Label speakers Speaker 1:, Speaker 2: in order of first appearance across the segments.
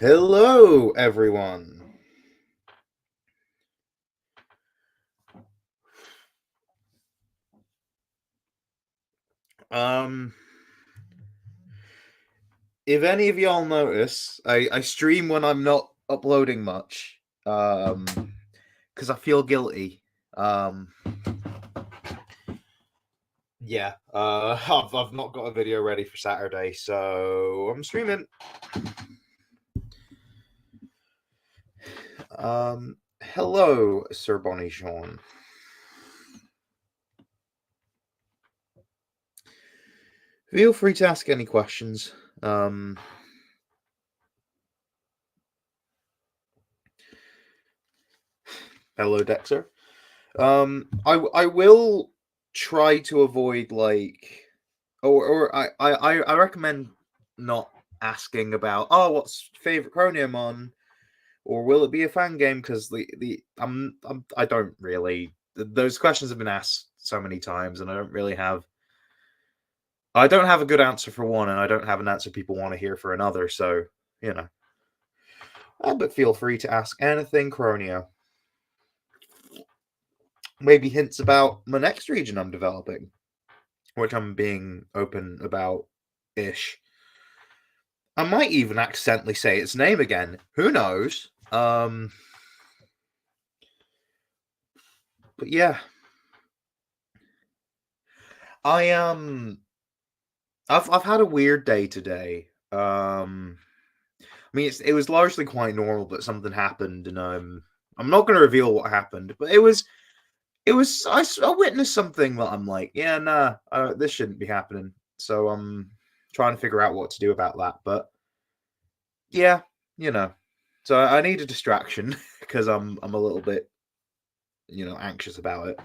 Speaker 1: Hello, everyone. Um, if any of y'all notice, I stream when I'm not uploading much. Because I feel guilty. Um, yeah. I've not got a video ready for Saturday, so I'm streaming. Hello, Sir Bonnie Sean. Feel free to ask any questions. Hello, Dexter. I will try to avoid I recommend not asking about what's favorite Croneo mon or will it be a fan game because I don't really those questions have been asked so many times and I don't have a good answer for one and I don't have an answer people want to hear for another, so you know. But feel free to ask anything Croneo. Maybe hints about my next region I'm developing, which I'm being open about ish. I might even accidentally say its name again. Who knows? But yeah, I I've had a weird day today. I mean, it was largely quite normal, but something happened, and I'm not going to reveal what happened, but I witnessed something that I'm like, yeah, nah, this shouldn't be happening. So I'm trying to figure out what to do about that. But yeah, you know, so I need a distraction because I'm a little bit anxious about it.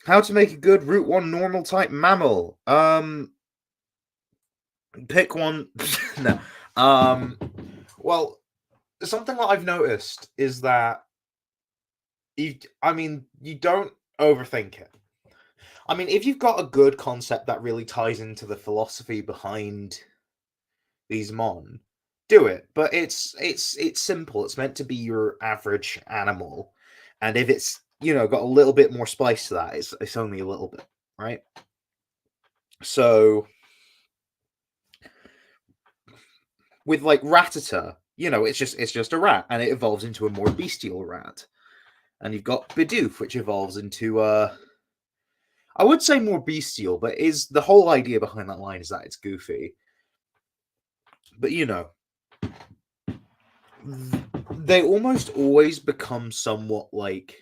Speaker 1: How to make a good Route One normal type mammal? Pick one. No. Um, well, something that I've noticed is that you don't overthink it. I mean, if you've got a good concept that really ties into the philosophy behind these mon, do it. But it's simple. It's meant to be your average animal, and if it's got a little bit more spice to that, it's only a little bit, right? So with like Rattata, it's just a rat, and it evolves into a more bestial rat. And you've got Bidoof, which evolves into I would say more bestial, but is the whole idea behind that line is that it's goofy. But they almost always become somewhat like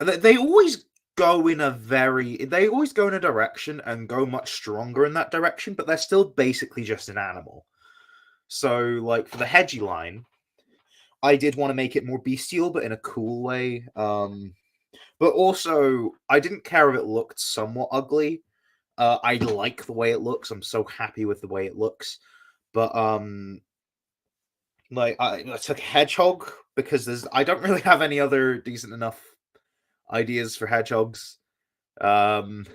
Speaker 1: they always they always go in a direction and go much stronger in that direction, but they're still basically just an animal. So like for the Hedgie line, I did want to make it more bestial, but in a cool way. But also I didn't care if it looked somewhat ugly. I like the way it looks. I'm so happy with the way it looks. But like I took hedgehog because I don't really have any other decent enough ideas for hedgehogs. Um,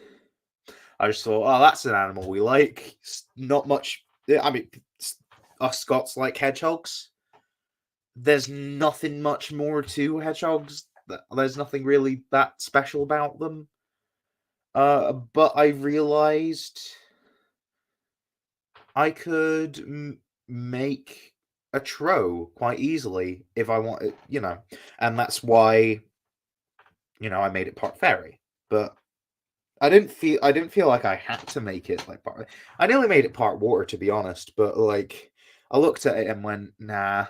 Speaker 1: I just thought, oh, that's an animal we like. Not much. I mean, us Scots like hedgehogs. There's nothing much more to hedgehogs. There's nothing really that special about them. But I realized I could make a tro quite easily if I wanted, and that's why I made it part fairy. But I didn't feel like I had to make it like part. I nearly made it part water to be honest, but like I looked at it and went, nah.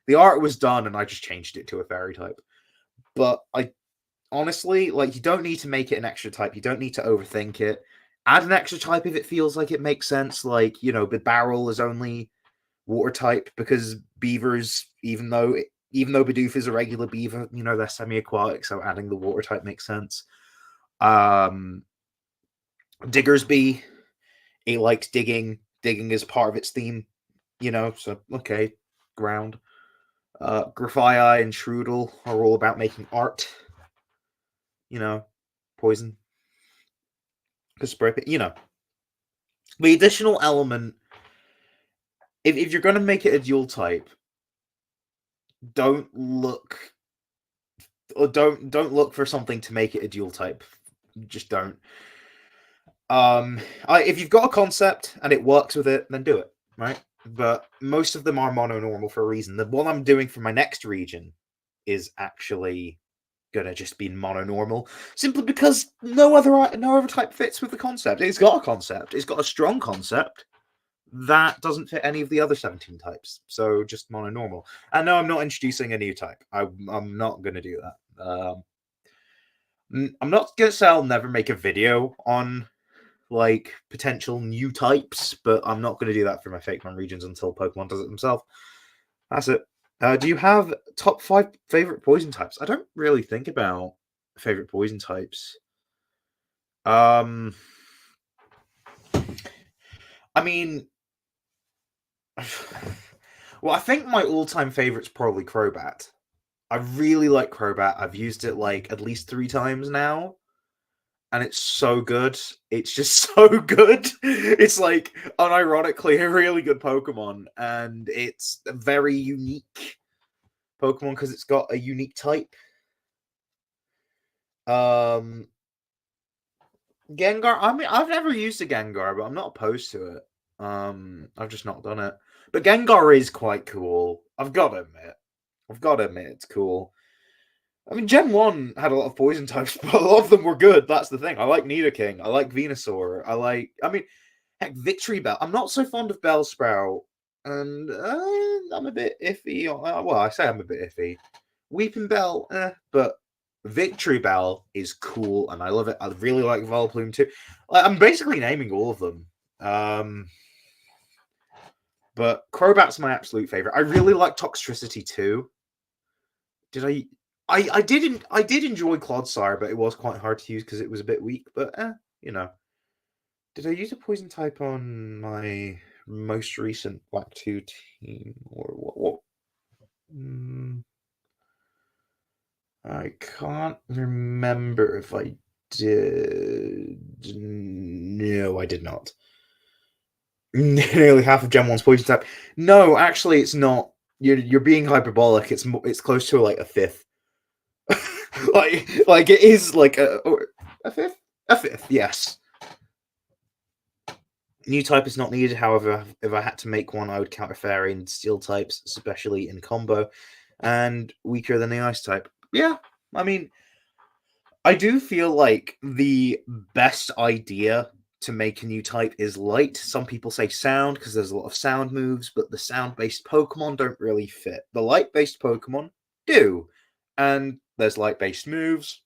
Speaker 1: The art was done, and I just changed it to a fairy type. But I honestly like you don't need to make it an extra type. You don't need to overthink it. Add an extra type if it feels like it makes sense. Like the barrel is only water type because beavers, even though Bidoof is a regular beaver, they're semi-aquatic, so adding the water type makes sense. Um, Diggersby, it likes digging. Digging is part of its theme, so okay, ground. Grafii and Trudel are all about making art, poison. Because the additional element if you're gonna make it a dual type, don't look or don't look for something to make it a dual type. Just don't. If you've got a concept and it works with it, then do it, right? But most of them are mononormal for a reason. The one I'm doing for my next region is actually gonna just be mononormal, simply because no other type fits with the concept. It's got a concept. It's got a strong concept that doesn't fit any of the other 17 types. So just mononormal. And no, I'm not introducing a new type. I'm not gonna do that. I'm not gonna say I'll never make a video on like potential new types, but I'm not going to do that for my Fakemon regions until Pokemon does it themselves. That's it. Do you have top 5 favorite poison types? I don't really think about favorite poison types. I mean, well, I think my all-time favorite's probably Crobat. I really like Crobat. I've used it like at least 3 times now. And it's so good. It's just so good. It's like unironically a really good Pokemon, and it's a very unique Pokemon because it's got a unique type. Gengar. I mean, I've never used a Gengar, but I'm not opposed to it. I've just not done it. But Gengar is quite cool. I've got to admit. It's cool. I mean, Gen 1 had a lot of poison types, but a lot of them were good. That's the thing. I like Nidoking. I like Venusaur. Heck, Victory Bell. I'm not so fond of Bellsprout. And I'm a bit iffy. Well, I say I'm a bit iffy. Weeping Bell, but Victory Bell is cool, and I love it. I really like Vileplume too. I'm basically naming all of them. But Crobat's my absolute favorite. I really like Toxtricity too. I did enjoy Clodsire, but it was quite hard to use because it was a bit weak. But you know, did I use a poison type on my most recent Black 2 team or what? I can't remember if I did. No, I did not. Nearly half of Gen 1's poison type. No, actually, it's not. You're being hyperbolic. It's close to like a fifth. like it is like a fifth, yes. New type is not needed. However, if I had to make one, I would counter fairy and steel types, especially in combo, and weaker than the ice type. Yeah, I mean, I do feel like the best idea to make a new type is light. Some people say sound because there's a lot of sound moves, but the sound-based Pokemon don't really fit. The light-based Pokemon do, and there's light-based moves.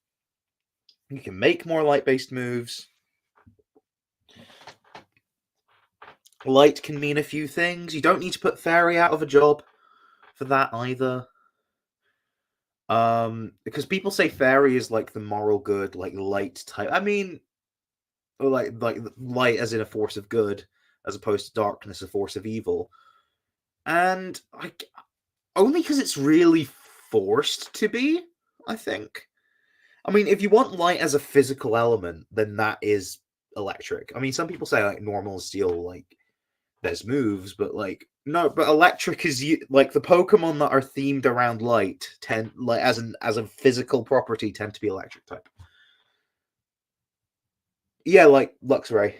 Speaker 1: You can make more light-based moves. Light can mean a few things. You don't need to put fairy out of a job for that either. Because people say fairy is like the moral good, like light type. I mean, like light as in a force of good, as opposed to darkness, a force of evil. And only because it's really forced to be, I think. I mean, if you want light as a physical element, then that is electric. I mean, some people say like normal steel, like there's moves, but like no, but electric is like the Pokemon that are themed around light tend like as a physical property tend to be electric type. Yeah, like Luxray.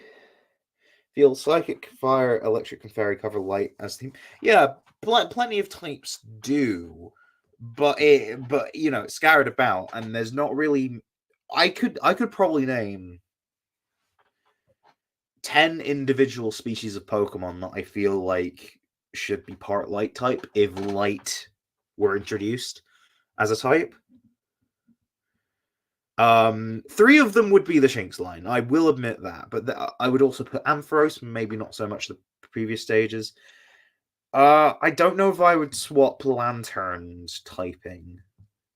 Speaker 1: Feel psychic, fire, electric, and fairy cover light as theme. Yeah, plenty of types do, but you know it's scattered about, and there's not really. I could probably name 10 individual species of Pokemon that I feel like should be part light type if light were introduced as a type. 3 of them would be the Shinx line. I will admit that, but I would also put Ampharos, maybe not so much the previous stages. I don't know if I would swap Lantern's typing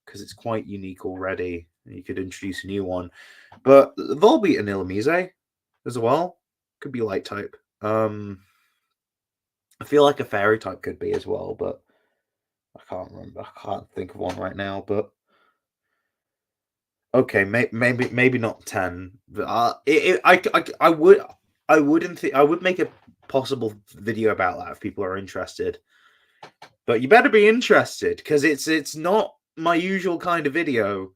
Speaker 1: because it's quite unique already. You could introduce a new one, but Volbeat and Illumise as well could be light type. I feel like a fairy type could be as well, but I can't remember. I can't think of one right now. But okay, maybe not 10. But I would make a possible video about that if people are interested. But you better be interested, because it's not my usual kind of video.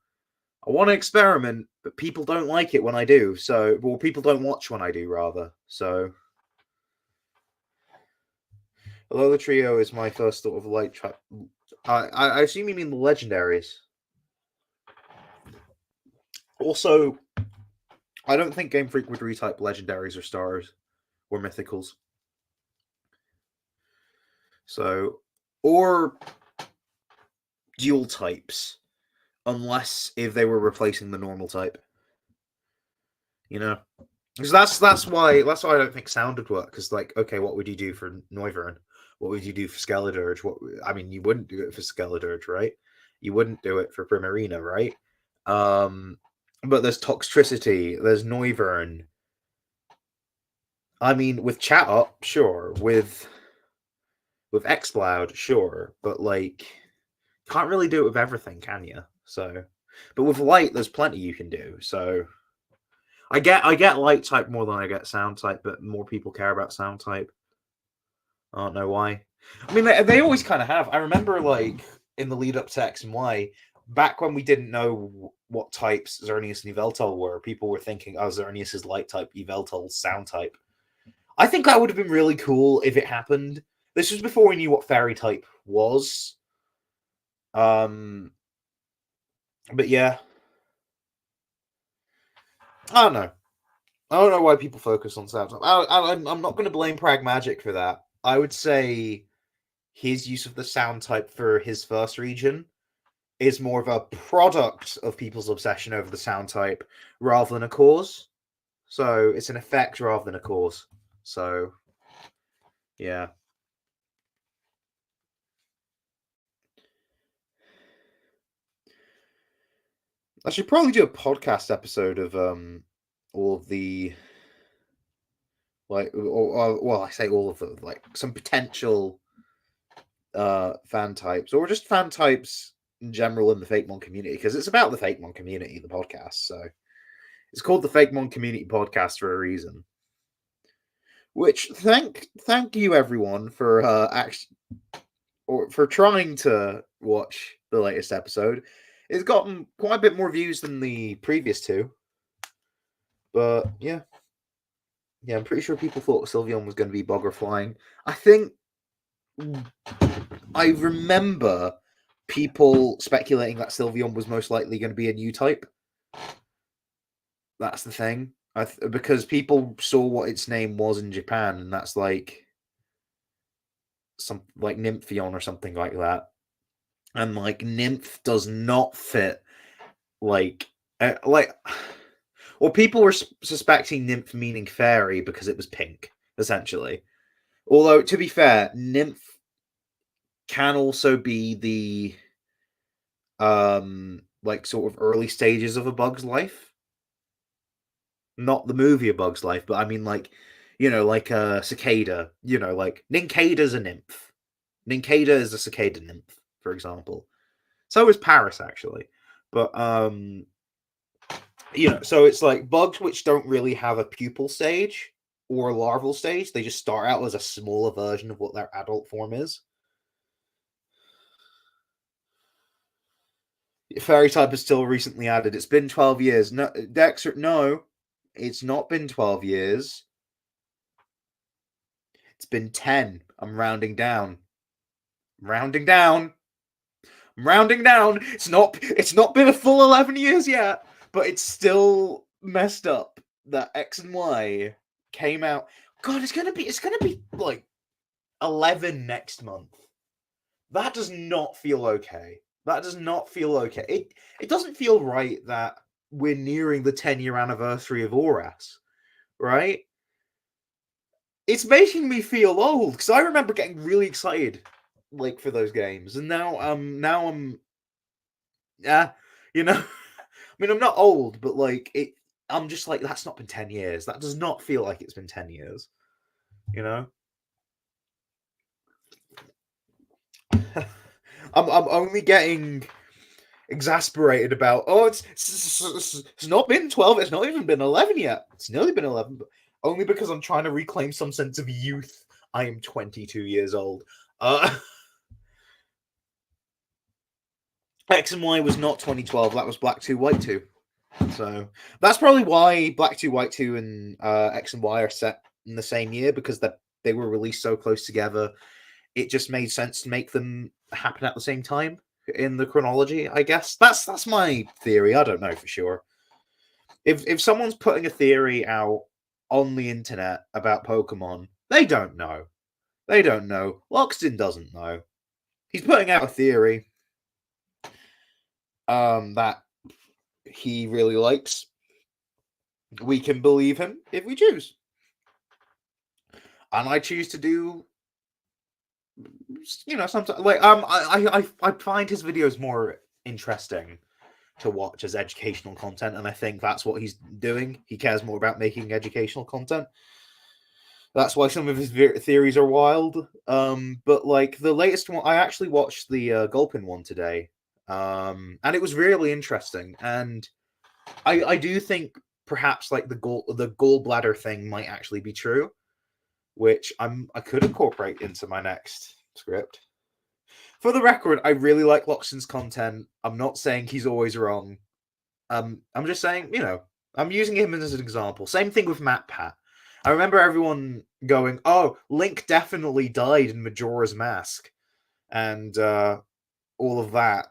Speaker 1: I want to experiment, but people don't like it when I do. So, well, people don't watch when I do, rather. So, although the trio is my first sort of light trap, I assume you mean the legendaries. Also, I don't think Game Freak would retype legendaries or stars or mythicals. So, or dual types, unless if they were replacing the normal type. You know, because that's why I don't think sound would work. Because like, okay, what would you do for Noivern? What would you do for Skeledirge? I mean, you wouldn't do it for Skeledirge, right? You wouldn't do it for Primarina, right? But there's Toxtricity, there's Noivern. I mean, with Chat Up, sure. With Xcloud, sure. But like, can't really do it with everything, can you? So, but with Light, there's plenty you can do. So, I get Light type more than I get Sound type, but more people care about Sound type. I don't know why. I mean, they always kind of have. I remember, like, in the lead up to X and Y, back when we didn't know what types Xerneas and Yveltal were, people were thinking, oh, Xerneas is Light type, Yveltal's Sound type. I think that would have been really cool if it happened. This was before we knew what Fairy type was. But yeah. I don't know. I don't know why people focus on Sound type. I'm not going to blame Pragmagic for that. I would say his use of the Sound type for his first region is more of a product of people's obsession over the Sound type rather than a cause. So it's an effect rather than a cause. So, yeah. I should probably do a podcast episode of all of the, like, well, I say all of the, like, some potential fan types, or just fan types in general in the Fakemon community, because it's about the Fakemon community, the podcast. So it's called the Fakemon Community Podcast for a reason. Which thank you everyone for for trying to watch the latest episode. It's gotten quite a bit more views than the previous two. But yeah. Yeah, I'm pretty sure people thought Sylveon was going to be Bogger Flying. I think I remember people speculating that Sylveon was most likely going to be a new type. That's the thing. Because people saw what its name was in Japan, and that's like some like Nymphion or something like that. And like Nymph does not fit like well, people were suspecting Nymph meaning fairy because it was pink, essentially. Although, to be fair, Nymph can also be the like sort of early stages of a bug's life. Not the movie A Bug's Life, but I mean, like, you know, like a cicada. You know, like Nincada's a nymph. Nincada is a cicada nymph, for example. So is Paris, actually. But you know, so it's like bugs which don't really have a pupal stage or a larval stage. They just start out as a smaller version of what their adult form is. Fairy type is still recently added. It's been 12 years. No, Dexter, no, it's not been 12 years. It's been 10. I'm rounding down. I'm rounding down. I'm rounding down. It's not been a full 11 years yet, but it's still messed up that X and Y came out. God, it's gonna be like 11 next month. That does not feel okay. That does not feel okay. It doesn't feel right that we're nearing the 10-year anniversary of Oras, right? It's making me feel old because I remember getting really excited like for those games, and now I'm yeah, you know. I mean, I'm not old, but like it. I'm just like, that's not been 10 years. That does not feel like it's been 10 years. You know? I'm only getting exasperated about, oh, it's not been 12, it's not even been 11 yet. It's nearly been 11. only because I'm trying to reclaim some sense of youth. I am 22 years old. Uh, X and Y was not 2012. That was Black 2, White 2. So that's probably why Black 2, White 2 and X and Y are set in the same year, because they were released so close together. It just made sense to make them happen at the same time in the chronology, I guess. That's my theory. I don't know for sure. If someone's putting a theory out on the internet about Pokemon, they don't know. They don't know. Loxton doesn't know. He's putting out a theory that he really likes. We can believe him if we choose. And I choose to do, sometimes like I find his videos more interesting to watch as educational content, and I think that's what he's doing. He cares more about making educational content. That's why some of his theories are wild. But like the latest one, I actually watched the Gulpin one today, and it was really interesting. And I do think perhaps like the gallbladder thing might actually be true, which I could incorporate into my next script. For the record, I really like Loxton's content. I'm not saying he's always wrong. I'm just saying, I'm using him as an example. Same thing with Matt Pat. I remember everyone going, "Oh, Link definitely died in Majora's Mask," and all of that.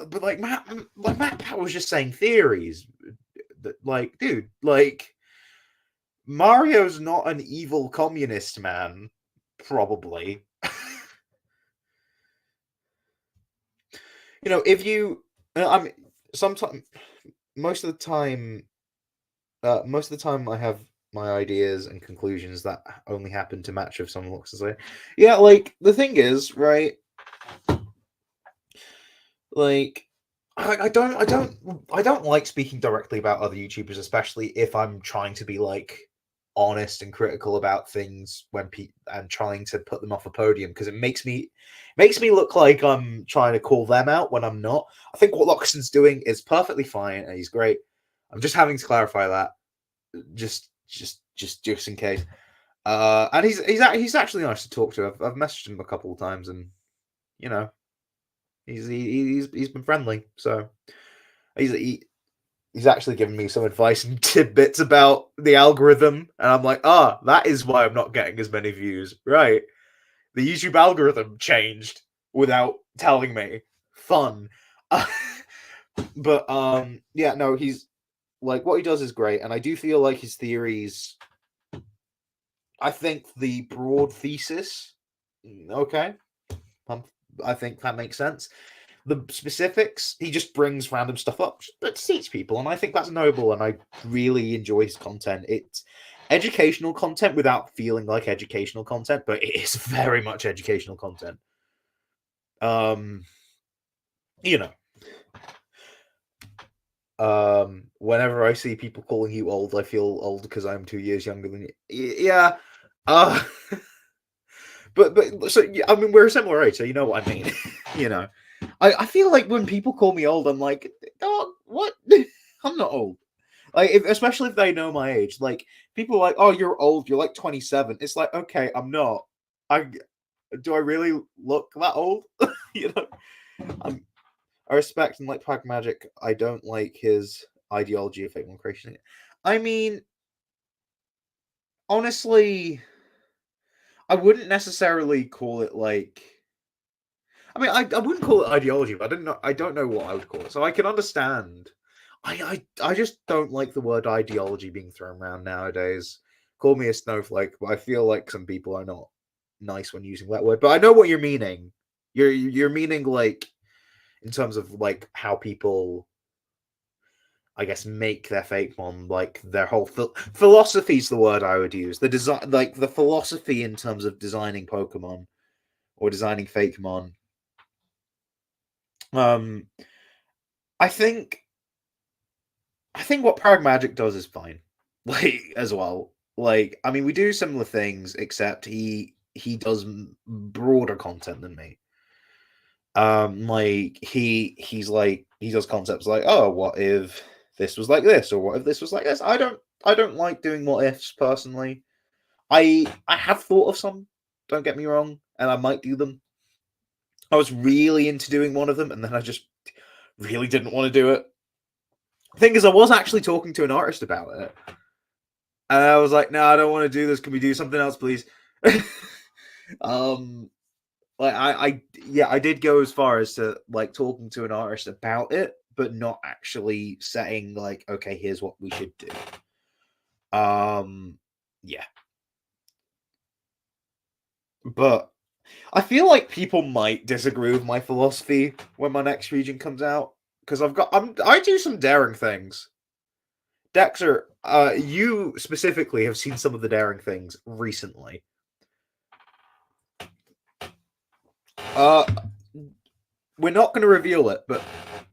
Speaker 1: But like Matt Pat was just saying theories. Like, dude, like Mario's not an evil communist man, probably. If you, I mean, sometimes, most of the time, I have my ideas and conclusions that only happen to match if someone looks to say, yeah, like the thing is, right? Like, I don't like speaking directly about other YouTubers, especially if I'm trying to be like honest and critical about things and trying to put them off a podium, because it makes me look like I'm trying to call them out when I'm not. I think what Loxton's doing is perfectly fine and he's great. I'm just having to clarify that, just in case. And he's actually nice to talk to. I've messaged him a couple of times, and he's been friendly. So he's actually given me some advice and tidbits about the algorithm, and I'm like, that is why I'm not getting as many views. Right, the YouTube algorithm changed without telling me. Fun. But yeah, no, he's like, what he does is great, and I do feel like his theories, I think the broad thesis, okay, I think that makes sense. The specifics, he just brings random stuff up that teach people, and I think that's noble, and I really enjoy his content. It's educational content without feeling like educational content, but it is very much educational content. You know, whenever I see people calling you old, I feel old because I'm 2 years younger than you. Yeah. But so yeah, I mean, we're a similar age, so you know what I mean. I feel like when people call me old, I'm like, oh, what? I'm not old. Like, especially if they know my age. Like, people are like, oh, you're old. You're like 27. It's like, okay, I'm not. Do I really look that old? you know, I respect and like Pragmatic. I don't like his ideology of fake one creation. I mean, honestly, I wouldn't necessarily call it like. I mean, I wouldn't call it ideology, but I don't know what I would call it. So I can understand. I just don't like the word ideology being thrown around nowadays. Call me a snowflake, but I feel like some people are not nice when using that word. But I know what you're meaning. You're meaning like in terms of like how people, I guess, make their fake mon, like their whole philosophy is the word I would use. The design, like the philosophy in terms of designing Pokemon or designing fake mon. I think what Pragmatic does is fine, like as well. Like, I mean, we do similar things, except he does broader content than me. Like he's like he does concepts like, oh, what if this was like this, or what if this was like this? I I don't like doing what ifs personally. I have thought of some, don't get me wrong, and I might do them. I was really into doing one of them, and then I just really didn't want to do it. Thing is, I was actually talking to an artist about it, and I was like, "No, I don't want to do this. Can we do something else, please?" um, like yeah, I did go as far as to like talking to an artist about it, but not actually saying like, "Okay, here's what we should do." Yeah, but I feel like people might disagree with my philosophy when my next region comes out because I do some daring things. Dexter, you specifically have seen some of the daring things recently. Uh, we're not going to reveal it, but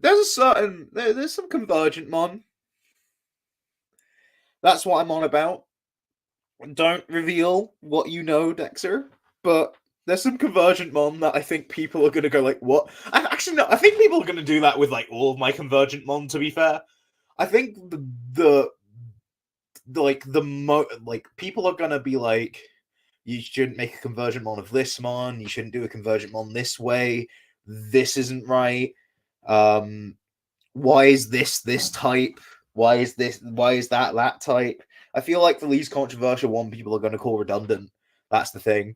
Speaker 1: there's some convergent mon. That's what I'm on about. Don't reveal what you know, Dexter, but there's some convergent mon that I think people are going to go like, what? Actually, no, I think people are going to do that with like all of my convergent mon, to be fair. I think like people are gonna be like, you shouldn't make a conversion mon of this mon, you shouldn't do a conversion mon this way, this isn't right. Um, why is this type? Why is that type? I feel like the least controversial one people are gonna call redundant. That's the thing.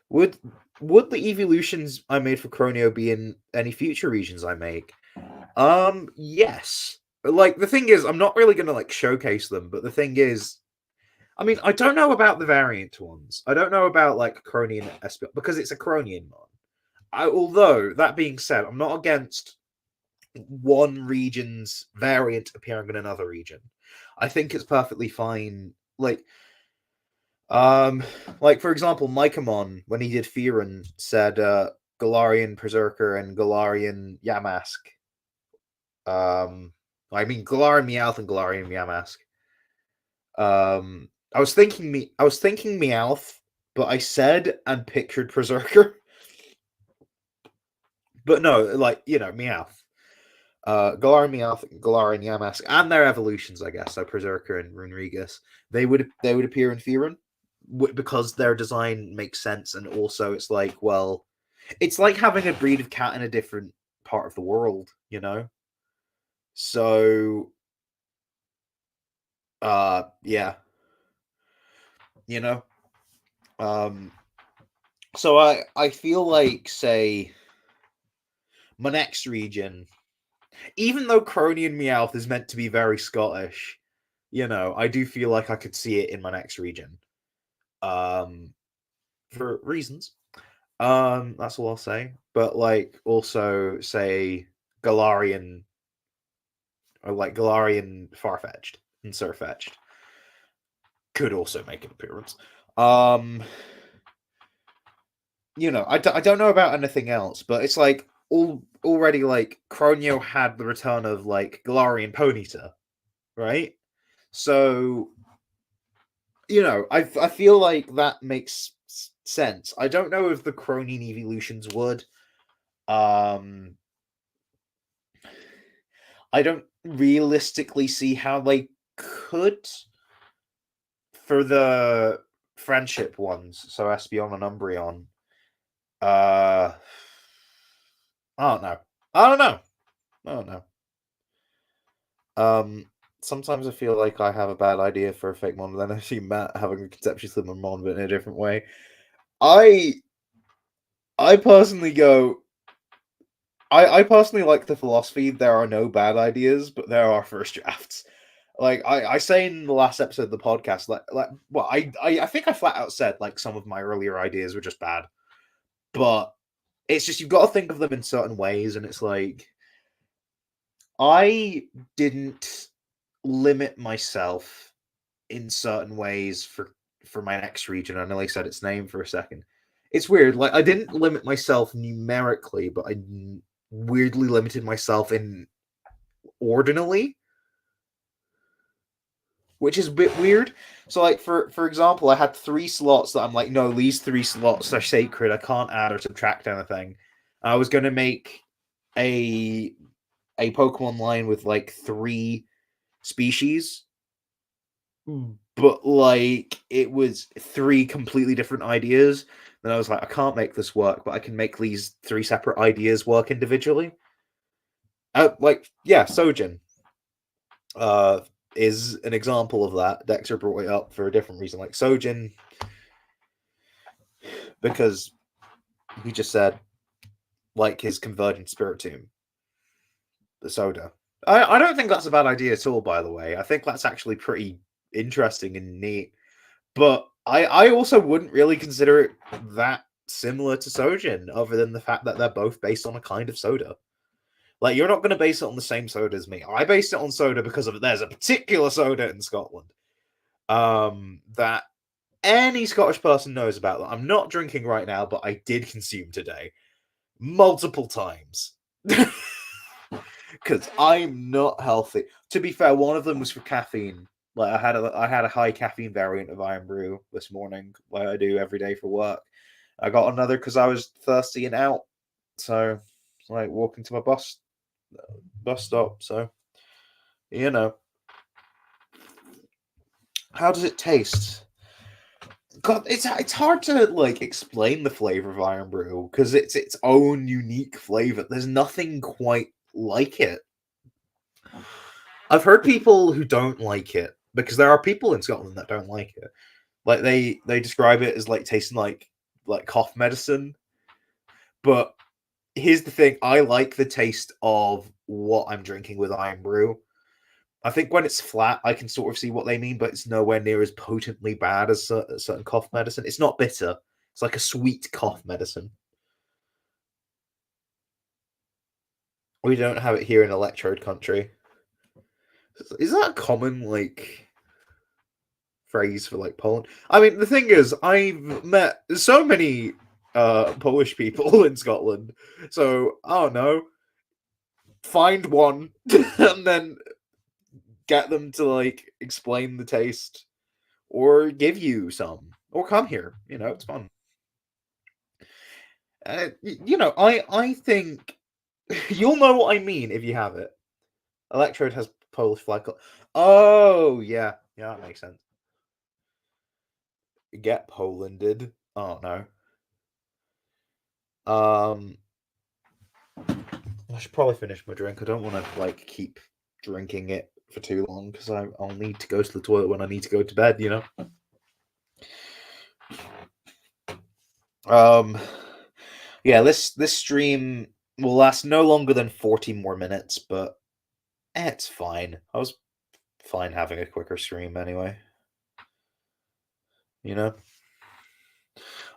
Speaker 1: would would the evolutions I made for Croneo be in any future regions I make? Yes. Like the thing is, I'm not really gonna like showcase them, but the thing is, I mean, I don't know about the variant ones. I don't know about like Cronian SP because it's a Cronian mod. Although that being said, I'm not against one region's variant appearing in another region. I think it's perfectly fine. Um, like for example, Mycomon when he did Fearon said Galarian Berserker and Galarian Yamask. I mean Galarian Meowth and Galarian Yamask. I was thinking Meowth, but I said and pictured Berserker. But no, like, you know, Meowth. Galarian Meowth, Galarian Yamask, and their evolutions, I guess, so Berserker and Runerigus, they would appear in Fearon because their design makes sense, and also it's like, well, it's like having a breed of cat in a different part of the world, you know? So yeah, you know? Um so I feel like, say, my next region, even though Cronian Meowth is meant to be very Scottish, you know, I do feel like I could see it in my next region. Um, for reasons. That's all I'll say. But like, also say Galarian, or like Galarian Farfetch'd and Surfetch'd could also make an appearance. Um, you know, I don't know about anything else, but it's like already like Croneo had the return of like Galarian Ponyta, right? So, you know, I feel like that makes sense. I don't know if the Cronin evolutions would. Um, I don't realistically see how they could for the friendship ones. So Espeon and Umbreon. Uh, I don't know. I don't know. I don't know. Sometimes I feel like I have a bad idea for a fake mon, but then I see Matt having a conceptually similar mon, but in a different way. I I personally go. I personally like the philosophy. There are no bad ideas, but there are first drafts. Like I say in the last episode of the podcast, well, I think I flat out said like some of my earlier ideas were just bad, but it's just you've got to think of them in certain ways, and it's like I didn't limit myself in certain ways for my next region. I nearly said its name for a second. It's weird. Like I didn't limit myself numerically, but I weirdly limited myself in ordinally, which is a bit weird. So like for example, I had 3 slots that I'm like, no, these 3 slots are sacred. I can't add or subtract anything. I was gonna make a Pokemon line with like 3 species, but like it was three completely different ideas. Then I was like, I can't make this work, but I can make these three separate ideas work individually. Like, yeah, Sojin uh, is an example of that. Dexter brought it up for a different reason. Like Sojin, because he just said, like his convergent spirit tomb, the soda. I don't think that's a bad idea at all, by the way. I think that's actually pretty interesting and neat. But I also wouldn't really consider it that similar to Sojin, other than the fact that they're both based on a kind of soda. Like, you're not going to base it on the same soda as me. I based it on soda because of there's a particular soda in Scotland that any Scottish person knows about that I'm not drinking right now, but I did consume today multiple times. Because I'm not healthy. To be fair, one of them was for caffeine. Like I had a high caffeine variant of Iron Brew this morning, like I do every day for work. I got another because I was thirsty and out. So like walking to my bus stop. So you know, how does it taste? God, it's hard to like explain the flavor of Iron Brew because it's its own unique flavor. There's nothing quite like it. I've heard people who don't like it because there are people in Scotland that don't like it. Like they describe it as like tasting like cough medicine. But here's the thing: I like the taste of what I'm drinking with Iron Brew. I think when it's flat, I can sort of see what they mean, but it's nowhere near as potently bad as certain cough medicine. It's not bitter; it's like a sweet cough medicine. We don't have it here in Electrode Country. Is that a common like phrase for like Poland? I mean, the thing is, I've met so many Polish people in Scotland, so I don't know. Find one and then get them to like explain the taste or give you some or come here. You know, it's fun. You know, I think you'll know what I mean if you have it. Electrode has Polish flag. Oh yeah, yeah, that makes sense. Get Polanded. Oh no. Um, I should probably finish my drink. I don't want to like keep drinking it for too long because I'll need to go to the toilet when I need to go to bed. You know. Um, yeah. This stream will last no longer than 40 more minutes, but it's fine. I was fine having a quicker stream anyway. You know.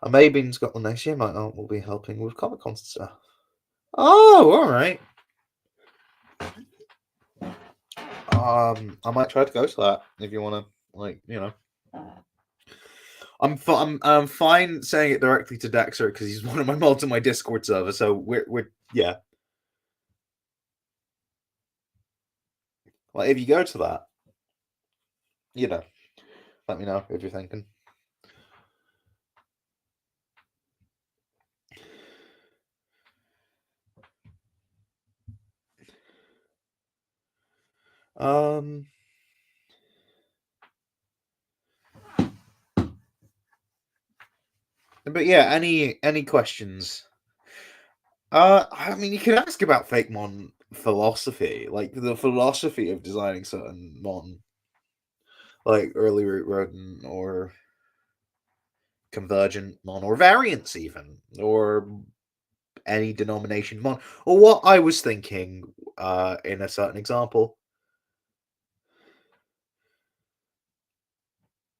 Speaker 1: I may be in Scotland next year. My aunt will be helping with Comic Con stuff. Oh, all right. I might try to go to that if you want to, like, you know. I'm fine saying it directly to Dexter because he's one of my mods on my Discord server. So we're yeah. Like if you go to that, you know, let me know if you're thinking. Um, but yeah, any questions? I mean, you can ask about fake mon philosophy, like the philosophy of designing certain mon, like early root rodent or convergent mon or variants even, or any denomination mon, or what I was thinking in a certain example.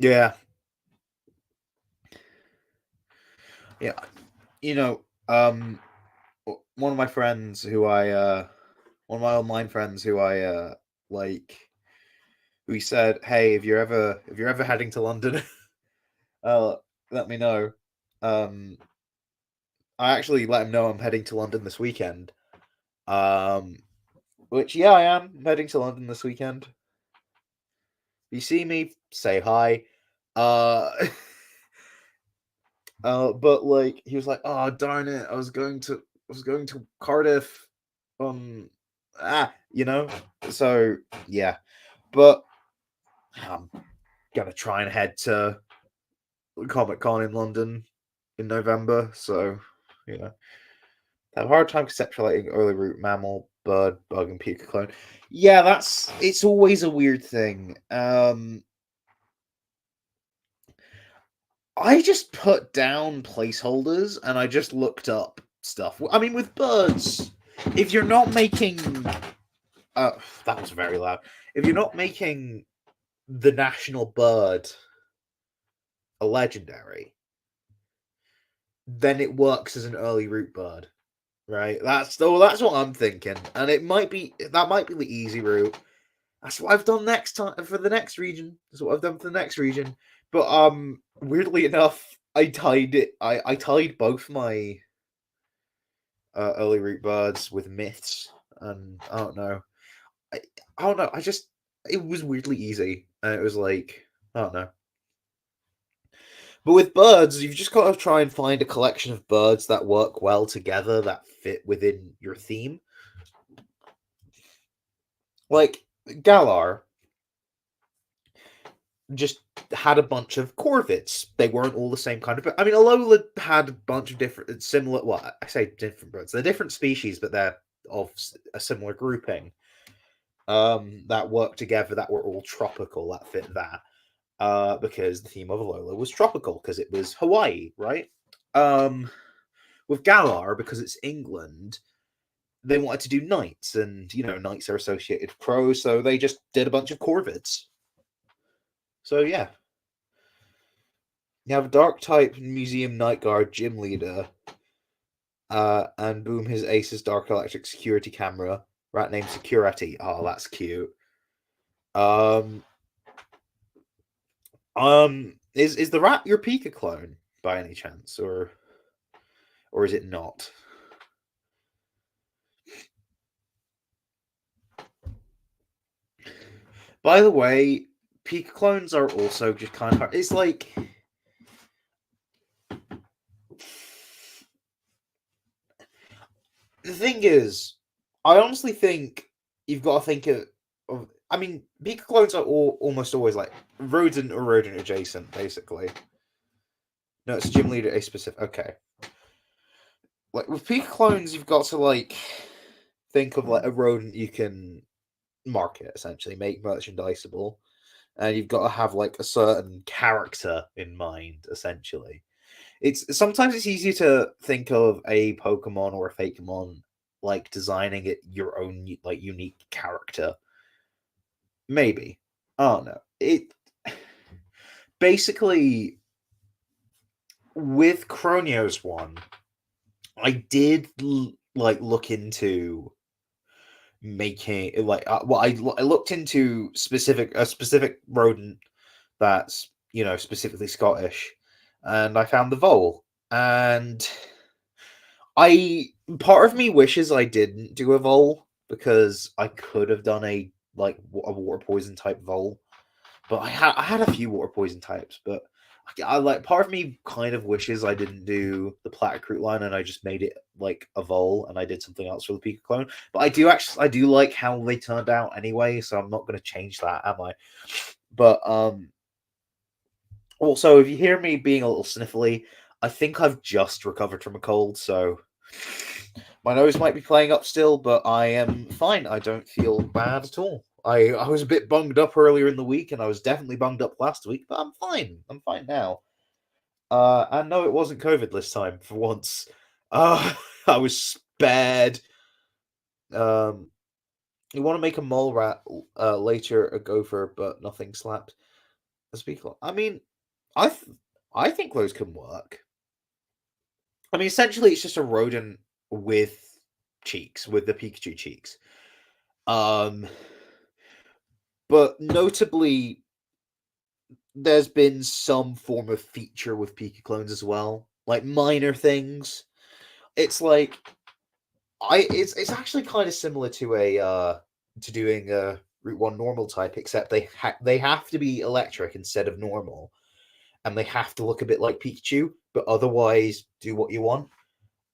Speaker 1: Yeah, yeah. You know, one of my friends who one of my online friends who I like, who said, "Hey, if you're ever heading to London, uh, let me know." Um, I actually let him know I'm heading to London this weekend. Um, which yeah, I am heading to London this weekend. If you see me, say hi. Uh, but like he was like, "Oh darn it, I was going to Cardiff." You know. So yeah, But I'm gonna try and head to Comic Con in London in November, so you know, I have a hard time conceptualizing early root mammal, bird, bug, and puka clone. Yeah, it's always a weird thing. I just put down placeholders and I just looked up stuff. I mean, with birds, if you're not making, that was very loud. If you're not making the national bird a legendary, then it works as an early root bird, right? That's what I'm thinking, and it might be the easy route. That's what I've done next time for the next region. That's what I've done for the next region. But weirdly enough, I tied it. I tied both my early root birds with myths, and I don't know. I, I don't know. I just it was weirdly easy, and it was like I don't know. But with birds, you've just got to try and find a collection of birds that work well together, that fit within your theme. Like Galar just had a bunch of corvids. They weren't all the same kind of. I mean, Alola had a bunch of different, similar. Well, I say different birds. They're different species, but they're of a similar grouping. That work together. That were all tropical. That fit that. Because the theme of Alola was tropical because it was Hawaii, right? With Galar, because it's England, they wanted to do knights, and knights are associated with crows, so they just did a bunch of corvids. So yeah, you have a dark type museum night guard gym leader, and boom, his ace is dark electric security camera. Rat named Security. Oh, that's cute. Um, is the rat your Pika clone by any chance, or is it not? By the way, Pika clones are also just kind of hard. It's like the thing is, I honestly think you've got to think of. I mean, Pika clones are almost always like rodent or rodent adjacent, basically. No, it's gym leader a specific. Okay, like with Pika clones, you've got to like think of like a rodent you can market, essentially make merchandisable, and you've got to have like a certain character in mind, essentially. It's sometimes it's easier to think of a Pokemon or a Fakemon like designing it your own like unique character. Maybe. I don't know. It basically with Croneo's one, I did like look into making like I looked into a specific rodent that's specifically Scottish, and I found the vole, and I part of me wishes I didn't do a vole because I could have done a water poison type vole, but I had a few water poison types, but I like part of me kind of wishes I didn't do the Platacroot line and I just made it like a vole and I did something else for the Pika clone. But I do like how they turned out anyway, so I'm not going to change that, am I? But also, if you hear me being a little sniffly, I think I've just recovered from a cold, so my nose might be playing up still, but I am fine. I don't feel bad at all. I was a bit bunged up earlier in the week, and I was definitely bunged up last week, but I'm fine. I'm fine now. And no, it wasn't COVID this time for once. I was spared. Um, you want to make a mole rat later, a gopher, but nothing slapped. Speak. I mean, I th- I think those can work. I mean, essentially, it's just a rodent with cheeks, with the Pikachu cheeks. Um, but notably, there's been some form of feature with Pika clones as well, like minor things. It's like it's actually kind of similar to a to doing a Route One normal type, except they have to be electric instead of normal, and they have to look a bit like Pikachu, but otherwise do what you want.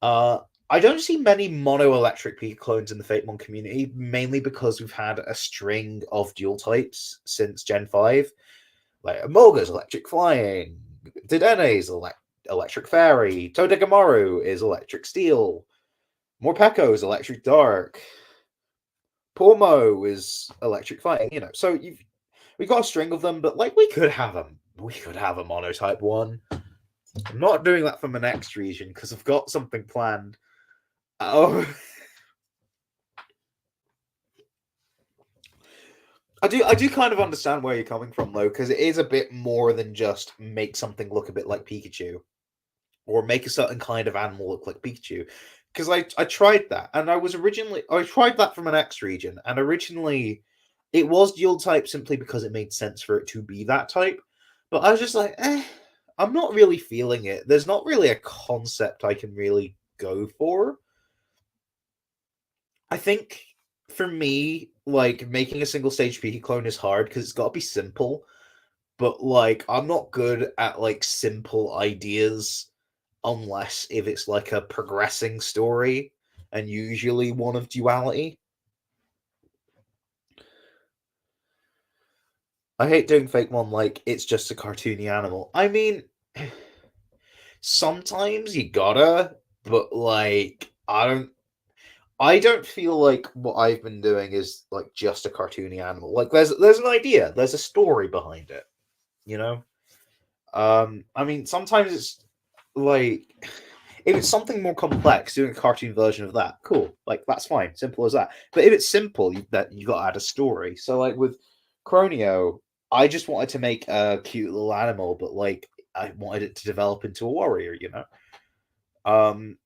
Speaker 1: Uh, I don't see many mono-electric Pika clones in the Fatemon community, mainly because we've had a string of dual types since Gen 5. Like Emolga's electric flying, Dedene's electric fairy, Todegamaru is electric steel, Morpeko is electric dark, Pormo is electric fighting, you know. So we got a string of them, but like we could have a monotype one. I'm not doing that for my next region because I've got something planned. Oh, I do kind of understand where you're coming from though, because it is a bit more than just make something look a bit like Pikachu or make a certain kind of animal look like Pikachu. Because I tried that, and I tried that from an X region, and originally it was dual type simply because it made sense for it to be that type. But I was just like, I'm not really feeling it. There's not really a concept I can really go for. I think for me, like making a single stage Pika clone is hard because it's got to be simple. But like, I'm not good at like simple ideas unless if it's like a progressing story and usually one of duality. I hate doing fake one like it's just a cartoony animal. I mean, sometimes you gotta, but like I don't feel like what I've been doing is like just a cartoony animal. Like there's an idea, there's a story behind it, you know? I mean sometimes it's like if it's something more complex, doing a cartoon version of that, cool. Like that's fine, simple as that. But if it's simple, that you got to add a story. So like with Croneo, I just wanted to make a cute little animal, but like I wanted it to develop into a warrior. You know, um,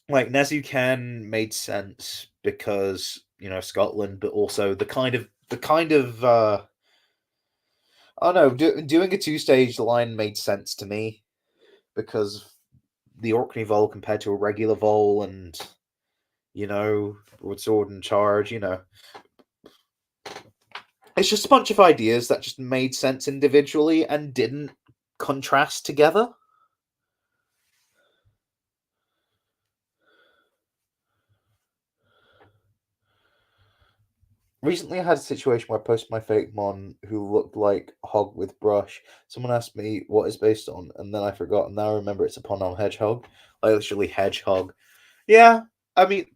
Speaker 1: like Nezuken made sense because you know Scotland, but also I don't know, doing a two-stage line made sense to me because the Orkney Vol compared to a regular Vol and you know, with sword and charge, you know. It's just a bunch of ideas that just made sense individually and didn't contrast together. Recently, I had a situation where I posted my fake mon who looked like Hog with brush. Someone asked me what it's based on, and then I forgot, and now I remember it's upon our hedgehog. Like, literally, hedgehog. Yeah, I mean,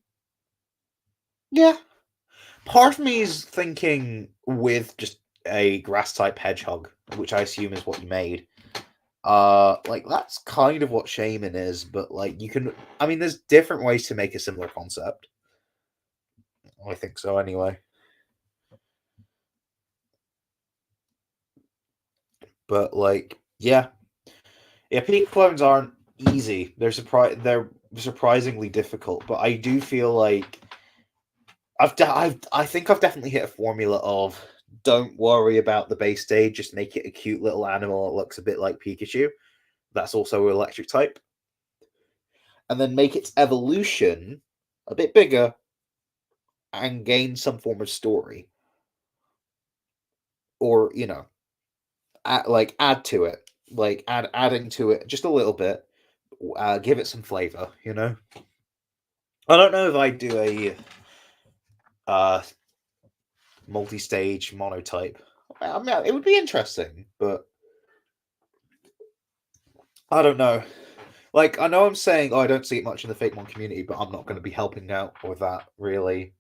Speaker 1: yeah. Part of me is thinking with just a grass type hedgehog, which I assume is what you made. Like that's kind of what Shaman is, but like you can I mean there's different ways to make a similar concept. I think so anyway. But like yeah. Yeah, peak clones aren't easy. They're surprisingly difficult, but I do feel like I think I've definitely hit a formula of don't worry about the base stage, just make it a cute little animal that looks a bit like Pikachu. That's also electric type. And then make its evolution a bit bigger and gain some form of story. Or, you know, add to it. Like adding to it just a little bit. Give it some flavor, you know? I don't know if I do a uh multi-stage monotype. I mean, it would be interesting, but I don't know. Like, I know I'm saying, oh, I don't see it much in the Fakemon community, but I'm not going to be helping out with that really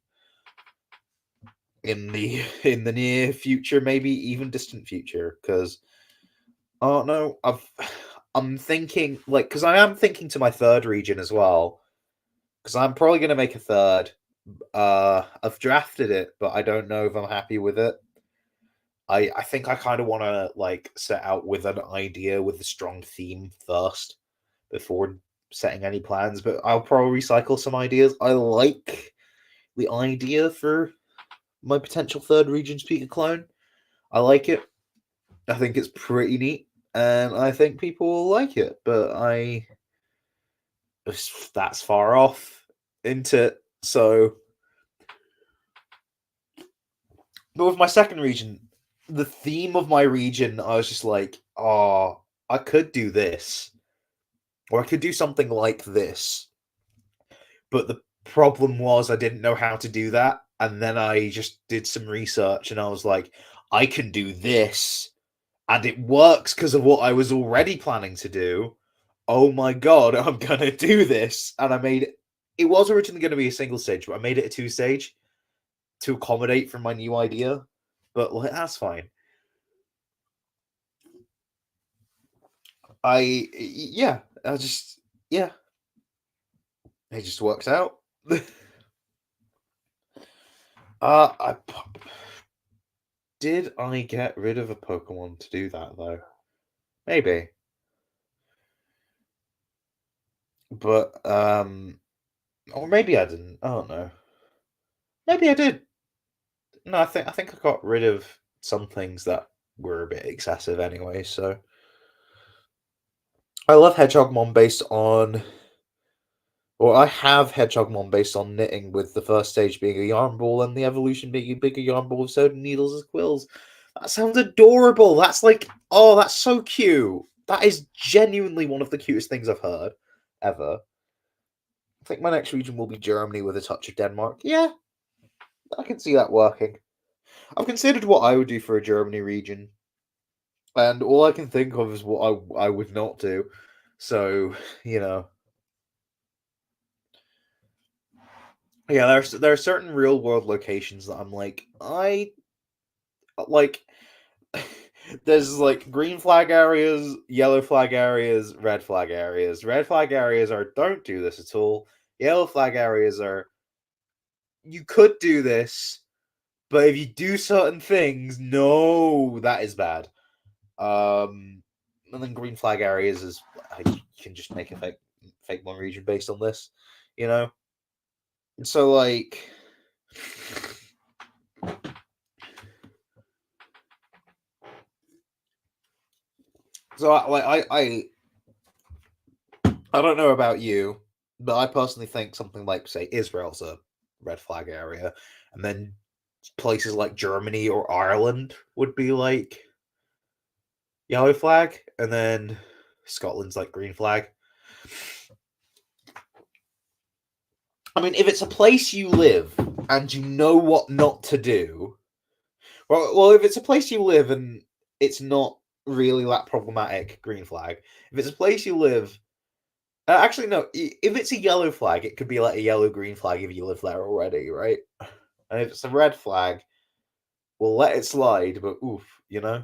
Speaker 1: in the in the near future, maybe even distant future, because oh no, I'm thinking like because I am thinking to my third region as well, because I'm probably going to make a third. I've drafted it, but I don't know if I'm happy with it. I think I kind of want to like set out with an idea with a strong theme first before setting any plans. But I'll probably recycle some ideas. I like the idea for my potential third region speaker clone. I like it. I think it's pretty neat, and I think people will like it. But that's far off into so. But with my second region, the theme of my region, I was just like, I could do this, or I could do something like this. But the problem was I didn't know how to do that. And then I just did some research and I was like, I can do this. And it works because of what I was already planning to do. Oh my god, I'm gonna do this. And I made it. It was originally going to be a single stage, but I made it a two stage to accommodate for my new idea. But like, that's fine. Yeah, yeah, it just worked out. I did I get rid of a Pokemon to do that though? Maybe, but or maybe I didn't. I don't know. Maybe I did. No, I think I got rid of some things that were a bit excessive anyway. So I love Hedgehogmon based on, or I have Hedgehogmon based on knitting, with the first stage being a yarn ball and the evolution being a bigger yarn ball with sewing needles as quills. That sounds adorable. That's like, oh, that's so cute. That is genuinely one of the cutest things I've heard ever. I think my next region will be Germany with a touch of Denmark. Yeah, I can see that working. I've considered what I would do for a Germany region, and all I can think of is what I would not do. So, you know, yeah, there are certain real world locations that I'm like, I like. There's like green flag areas, yellow flag areas, red flag areas. Red flag areas are don't do this at all. Yellow flag areas are you could do this, but if you do certain things, no, that is bad. And then green flag areas is you can just make a fake one region based on this, you know. So like, so I don't know about you, but I personally think something like say Israel's a red flag area, and then places like Germany or Ireland would be like yellow flag, and then Scotland's like green flag. I mean, if it's a place you live and you know what not to do, well, if it's a place you live and it's not really that problematic, green flag. If it's a place you live, actually no, if it's a yellow flag, it could be like a yellow green flag if you live there already, right? And if it's a red flag, we'll let it slide, but oof, you know.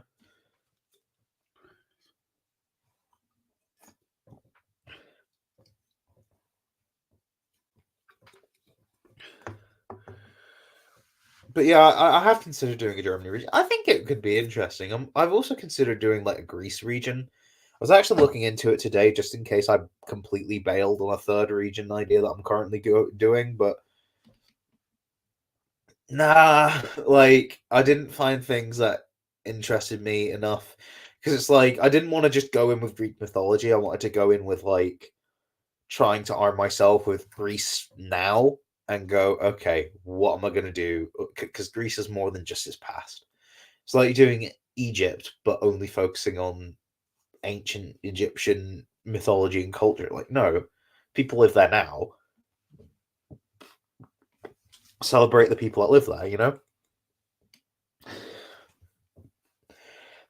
Speaker 1: But yeah, I have considered doing a Germany region. I think it could be interesting. I've also considered doing like a Greece region. I was actually looking into it today just in case I completely bailed on a third region idea that I'm currently doing, but nah, like I didn't find things that interested me enough because it's like I didn't want to just go in with Greek mythology. I wanted to go in with like trying to arm myself with Greece now and go, okay, what am I going to do? Because Greece is more than just its past. It's like you're doing Egypt, but only focusing on ancient Egyptian mythology and culture. Like, no, people live there now. Celebrate the people that live there, you know?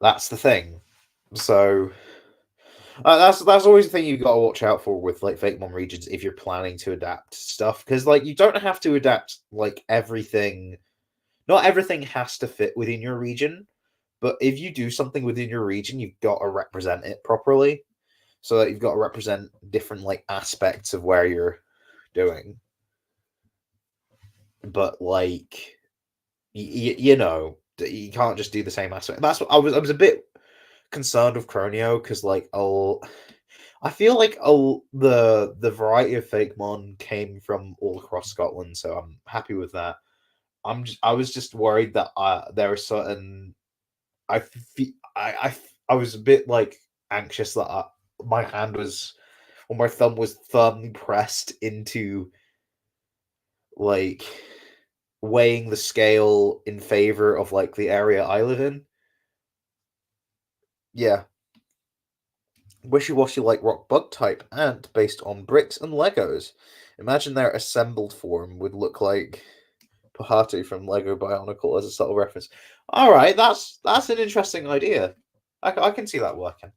Speaker 1: That's the thing. So that's always the thing you've got to watch out for with like Fake Mom regions if you're planning to adapt stuff, because like you don't have to adapt like everything. Not everything has to fit within your region, but if you do something within your region, you've got to represent it properly. So that you've got to represent different like aspects of where you're doing. But like you know, you can't just do the same aspect. That's what I was a bit concerned with Croneo because like I feel like the variety of fake mon came from all across Scotland, so I'm happy with that. I was just worried that there are certain I fe- I was a bit like anxious that my hand was or my thumb was firmly pressed into like weighing the scale in favor of like the area I live in. Yeah, Wishy-washy like rock bug type ant based on bricks and Legos. Imagine their assembled form would look like Pahatu from Lego Bionicle as a subtle reference. All right, that's an interesting idea. I can see that working.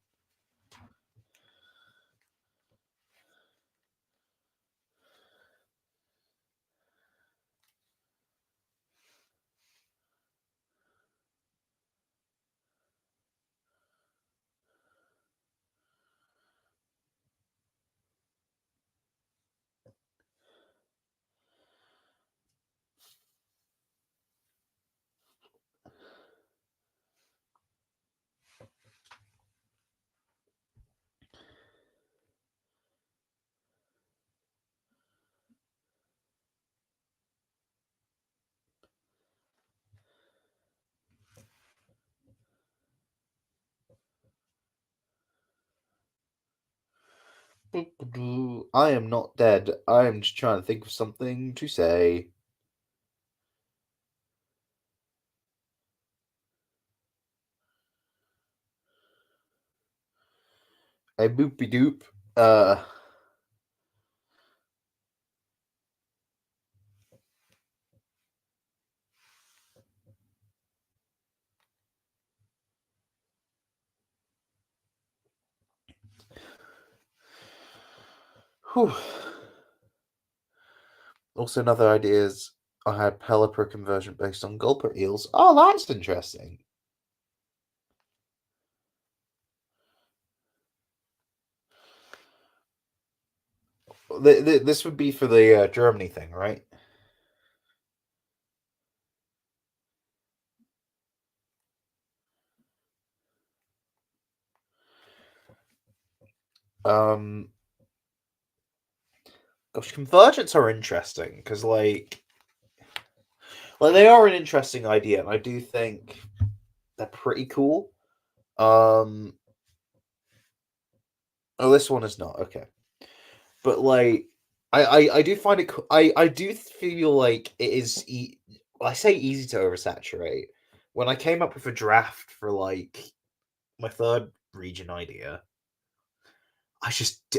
Speaker 1: I am not dead. I am just trying to think of something to say. A boopy doop. Uh, whew. Also, another idea is I had Pelipper conversion based on gulper eels. Oh, that's interesting. This would be for the Germany thing, right? Um, Gosh, convergence are interesting because like they are an interesting idea, and I do think they're pretty cool. Um, oh, this one is not okay, but like I do find it. I do feel like it is. I say easy to oversaturate. When I came up with a draft for like my third region idea, I just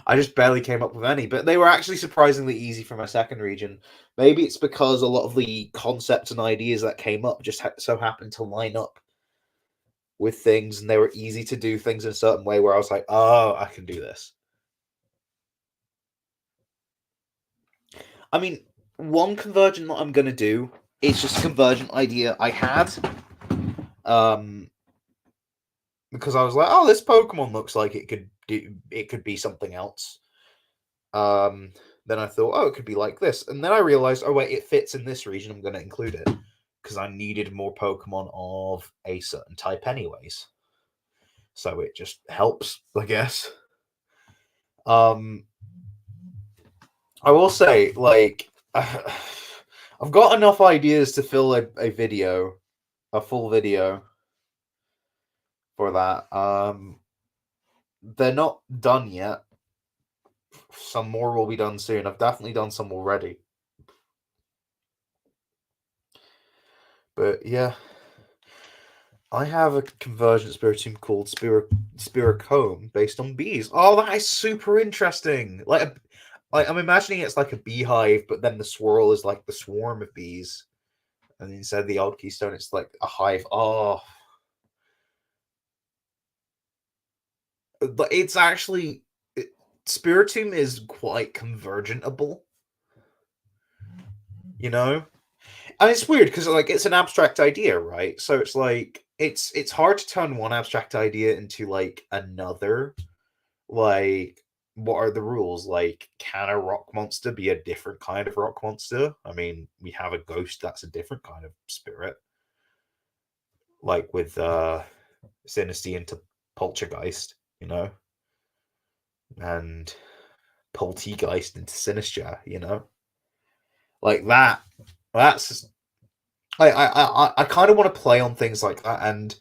Speaker 1: I just barely came up with any, but they were actually surprisingly easy for my second region. Maybe it's because a lot of the concepts and ideas that came up just so happened to line up with things, and they were easy to do things in a certain way where I was like, oh, I can do this. I mean, one convergent that I'm gonna do is just a convergent idea I had. Um, because I was like, oh, this Pokemon looks like it could be something else. Um, then I thought, oh, it could be like this, and then I realized, oh wait, it fits in this region. I'm going to include it because I needed more Pokemon of a certain type, anyways. So it just helps, I guess. Um, I will say, like, I've got enough ideas to fill a video, a full video for that. They're not done yet. Some more will be done soon. I've definitely done some already. But yeah, I have a convergent spiritomb called Spiracomb based on bees. Oh, that is super interesting. Like I'm imagining it's like a beehive, but then the swirl is like the swarm of bees, and instead of the old keystone, it's like a hive. Oh, but it's actually Spiritomb is quite convergentable, you know. And it's weird because like it's an abstract idea, right? So it's like it's hard to turn one abstract idea into like another. Like, what are the rules? Like, can a rock monster be a different kind of rock monster? I mean, we have a ghost that's a different kind of spirit, like with Sinisty into Poltergeist, you know, and Poltegeist into Sinistra, you know, like that. That's I kind of want to play on things like that, and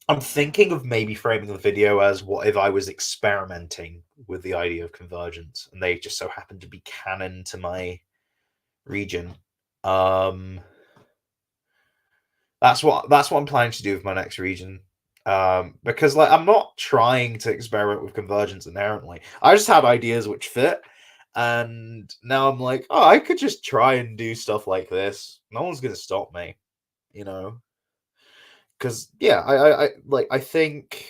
Speaker 1: I'm thinking of maybe framing the video as what if I was experimenting with the idea of convergence, and they just so happen to be canon to my region. Um, that's what I'm planning to do with my next region. Because like I'm not trying to experiment with convergence inherently. I just had ideas which fit, and now I'm like, oh, I could just try and do stuff like this. No one's gonna stop me, you know. Because yeah, I think,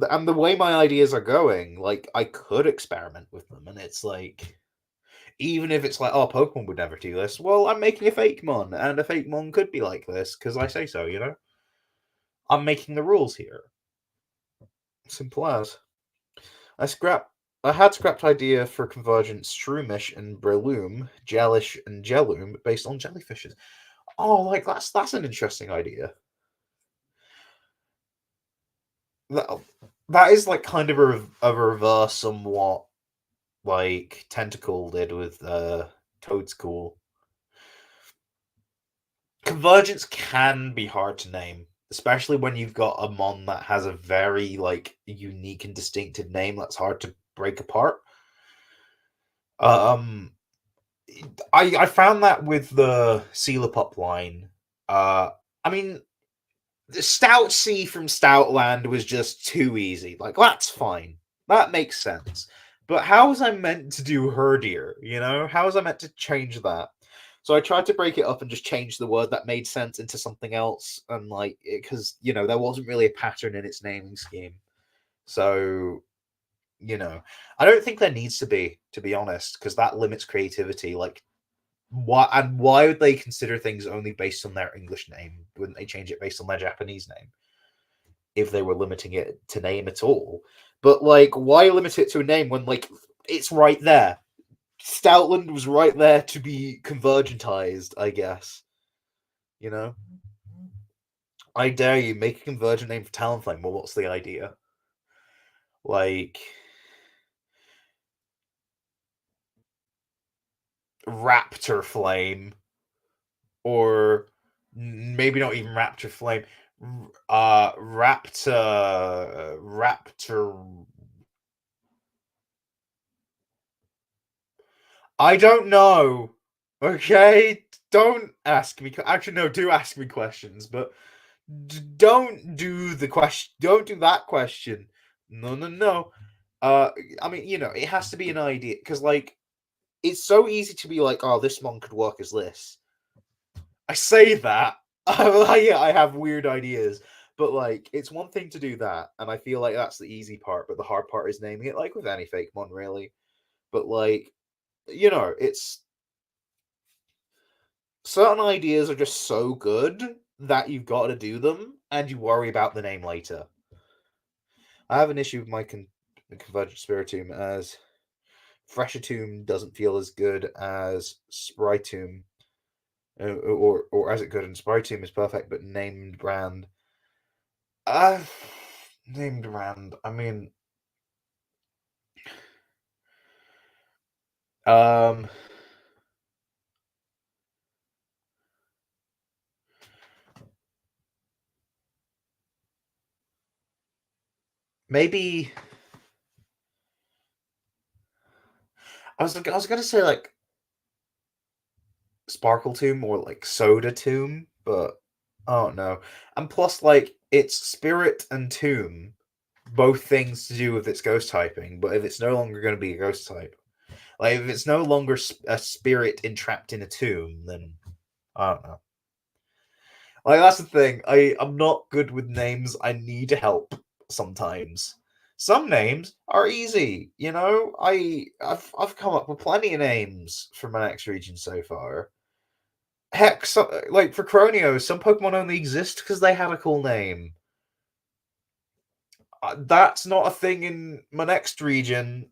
Speaker 1: and the way my ideas are going, like I could experiment with them, and it's like, even if it's like, oh, Pokemon would never do this. Well, I'm making a fake mon, and a fake mon could be like this because I say so. You know, I'm making the rules here. Simple as. I scrap. I had scrapped idea for convergent Shroomish and Breloom, Jellish and Jelloom based on jellyfishes. Oh, like that's an interesting idea. That that is like kind of a reverse, somewhat like Tentacle did with Toadstool. Convergence can be hard to name, especially when you've got a mon that has a very like unique and distinctive name that's hard to break apart. Um, I found that with the Sealer line. I mean, the Stout Sea from Stoutland was just too easy. Like that's fine, that makes sense. But how was I meant to do Herdier? You know, how was I meant to change that? So I tried to break it up and just change the word that made sense into something else, and like because you know there wasn't really a pattern in its naming scheme. So you know, I don't think there needs to be honest, because that limits creativity. Like why would they consider things only based on their English name? Wouldn't they change it based on their Japanese name if they were limiting it to name at all? But like, why limit it to a name when like it's right there? Stoutland was right there to be convergentized, I guess. You know, I dare you make a convergent name for Talonflame. Well, what's the idea? Like Raptor Flame, or maybe not even Raptor Flame. Raptor. I don't know. Okay, don't ask me. Actually, no, do ask me questions, but don't do the question. Don't do that question. No, no, no. I mean, you know, it has to be an idea because, like, it's so easy to be like, oh, this one could work as this. I say that. Yeah, I have weird ideas, but like, it's one thing to do that, and I feel like that's the easy part. But the hard part is naming it, like with any fake one, really. But like, you know, it's certain ideas are just so good that you've got to do them, and you worry about the name later. I have an issue with my Convergent Spiritomb, as Freshitomb doesn't feel as good as Sprytomb, or as it could, and Sprytomb is perfect, but named brand. Uh, named brand. I mean, um, maybe I was gonna say like Sparkle Tomb or like Soda Tomb, but I don't know. And plus, like, it's Spirit and Tomb, both things to do with its ghost typing, but if it's no longer going to be a ghost type, like, if it's no longer a spirit entrapped in a tomb, then I don't know. Like, that's the thing. I'm not good with names. I need help sometimes. Some names are easy, you know. I've come up with plenty of names for my next region so far. Heck, like for Croneo, some Pokemon only exist because they had a cool name. That's not a thing in my next region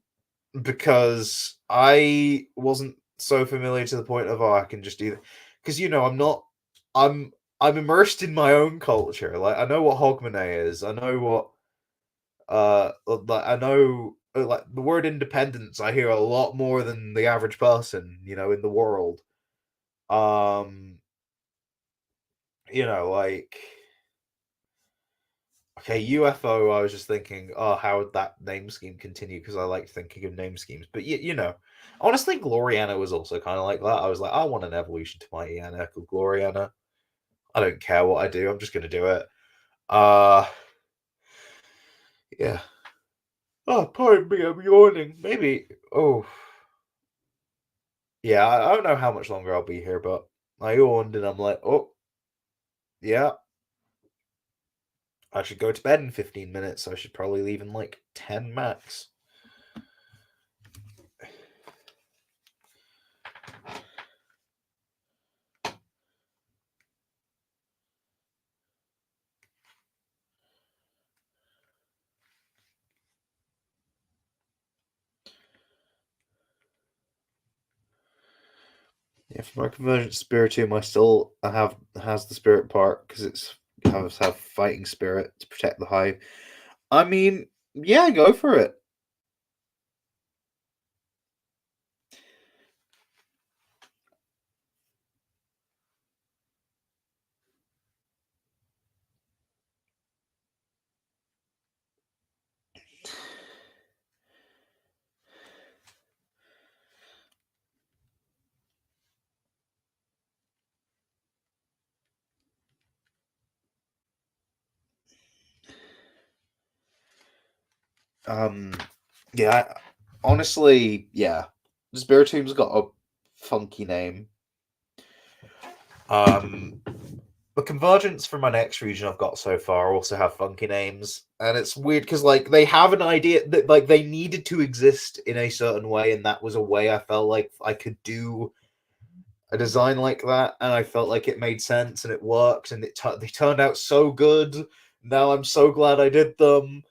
Speaker 1: because I wasn't so familiar to the point of, oh, I can just do that. Because you know, I'm I'm immersed in my own culture. Like I know what Hogmanay is. I know what like I know like the word independence. I hear a lot more than the average person, you know, in the world. Um, you know, like okay, UFO, I was just thinking, oh, how would that name scheme continue? Because I like thinking of name schemes. But you know, honestly, Gloriana was also kind of like that. I was like, I want an evolution to my Iana called Gloriana. I don't care what I do, I'm just going to do it. Uh, yeah. Oh, pardon me, I'm yawning. Maybe. Oh, yeah. I don't know how much longer I'll be here, but I yawned and I'm like, oh, yeah. I should go to bed in 15 minutes. So I should probably leave in like 10 max. Yeah, for my conversion to Spiritomb, I still has the spirit part because it's have fighting spirit to protect the hive. I mean, yeah, go for it. Um, yeah, honestly, yeah, Spiritomb's got a funky name. Um, the convergence for my next region I've got so far also have funky names, and it's weird because like they have an idea that like they needed to exist in a certain way, and that was a way I felt like I could do a design like that, and I felt like it made sense and it worked, and they turned out so good. Now I'm so glad I did them,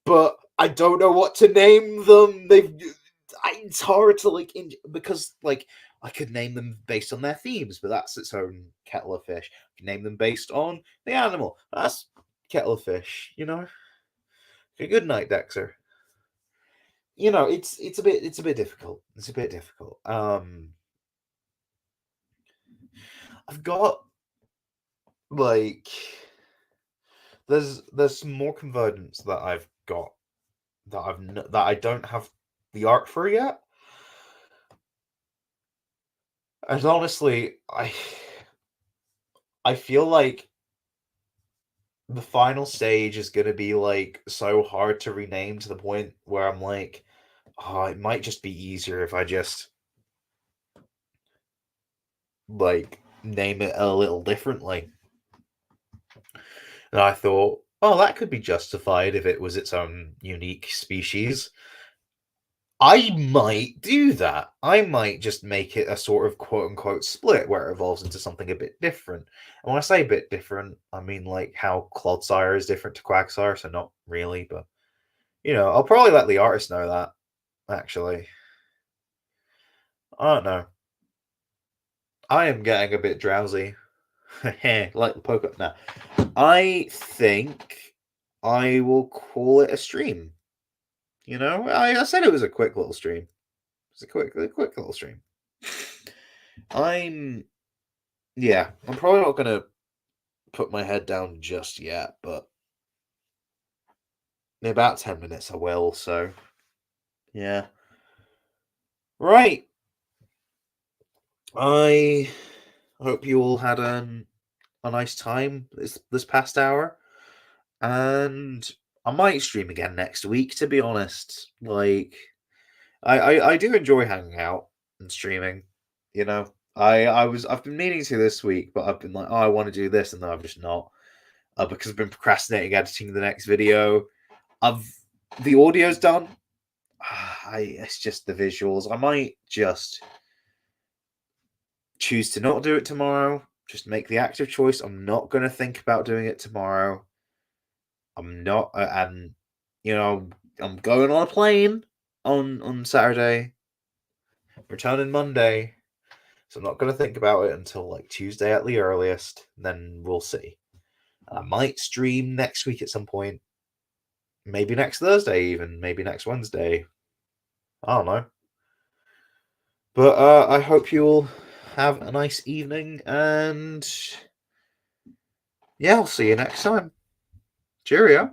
Speaker 1: but I don't know what to name them. It's hard to because like I could name them based on their themes, but that's its own kettle of fish. I can name them based on the animal. That's kettle of fish. Okay, good night, Dexter. It's a bit difficult. It's a bit difficult. I've got like there's some more convergence that I've got that I don't have the art for yet. And honestly, I feel like the final stage is gonna be like so hard to rename to the point where I'm like, oh, it might just be easier if I just like name it a little differently. And I thought, oh, that could be justified if it was its own unique species. I might do that. I might just make it a sort of quote unquote split where it evolves into something a bit different. And when I say a bit different, I mean like how Clodsire is different to Quagsire, so not really, but I'll probably let the artist know that, actually. I don't know. I am getting a bit drowsy. Like the poker. Now, I think I will call it a stream. I said it was a quick little stream. It's a quick little stream. I'm Yeah, I'm probably not gonna put my head down just yet, but in about 10 minutes I will. So yeah, right. I hope you all had a nice time this past hour, and I might stream again next week. To be honest, like I do enjoy hanging out and streaming. I've been meaning to this week, but I've been like, oh, I want to do this, and then I've just not. Because I've been procrastinating editing the next video. I've The audio's done. It's just the visuals. I might just choose to not do it tomorrow. Just make the active choice. I'm not going to think about doing it tomorrow. I'm not, and you know, I'm going on a plane on Saturday, returning Monday. So I'm not going to think about it until like Tuesday at the earliest. Then we'll see. I might stream next week at some point. Maybe next Thursday, even. Maybe next Wednesday. I don't know. But I hope you all have a nice evening, and yeah, I'll see you next time. Cheerio.